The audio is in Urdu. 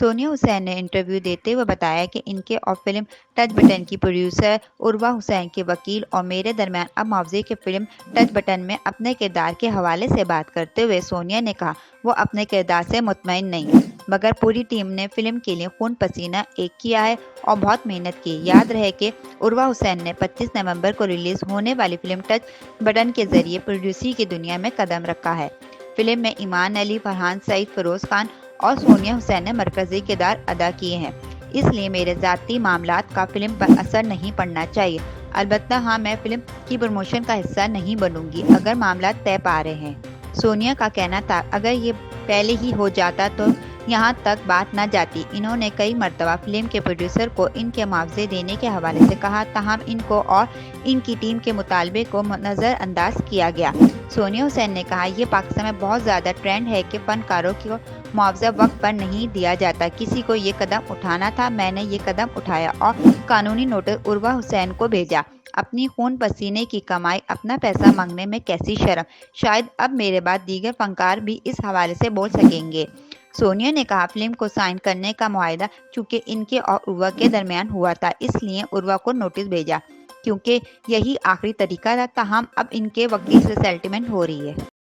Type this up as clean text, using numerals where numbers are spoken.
سونیا حسین نے انٹرویو دیتے ہوئے بتایا کہ ان کے اور فلم ٹچ بٹن کی پروڈیوسر عروہ حسین کے وکیل اور میرے درمیان اب معاوضے کی فلم ٹچ بٹن میں اپنے کردار کے حوالے سے بات کرتے ہوئے سونیا نے کہا وہ اپنے کردار سے مطمئن نہیں، مگر پوری ٹیم نے فلم کے لیے خون پسینہ ایک کیا ہے اور بہت محنت کی۔ یاد رہے کہ عروہ حسین نے 25 نومبر کو ریلیز ہونے والی فلم ٹچ بٹن کے ذریعے پروڈیوسری کی دنیا میں قدم رکھا ہے۔ فلم میں ایمان علی، فرحان سعید، فیروز خان اور سونیا حسین نے مرکزی کردار ادا کیے ہیں، اس لیے میرے ذاتی معاملات کا فلم پر اثر نہیں پڑنا چاہیے۔ البتہ ہاں، میں فلم کی پروموشن کا حصہ نہیں بنوں گی اگر معاملات طے پا رہے ہیں۔ سونیا کا کہنا تھا اگر یہ پہلے ہی ہو جاتا تو یہاں تک بات نہ جاتی۔ انہوں نے کئی مرتبہ فلم کے پروڈیوسر کو ان کے معاوضے دینے کے حوالے سے کہا، تاہم ان کو اور ان کی ٹیم کے مطالبے کو نظر انداز کیا گیا۔ سونیا حسین نے کہا یہ پاکستان میں بہت زیادہ ٹرینڈ ہے کہ فنکاروں کو معاوضہ وقت پر نہیں دیا جاتا۔ کسی کو یہ قدم اٹھانا تھا، میں نے یہ قدم اٹھایا اور قانونی نوٹس عروہ حسین کو بھیجا۔ اپنی خون پسینے کی کمائی، اپنا پیسہ مانگنے میں کیسی شرم! شاید اب میرے بعد دیگر فنکار بھی اس حوالے سے بول سکیں گے۔ سونیا نے کہا فلم کو سائن کرنے کا معاہدہ چونکہ ان کے اور عروہ کے درمیان ہوا تھا، اس لیے عروہ کو نوٹس بھیجا کیونکہ یہی آخری طریقہ تھا، تاہم اب ان کے وکیل سے سیٹلمنٹ ہو رہی ہے۔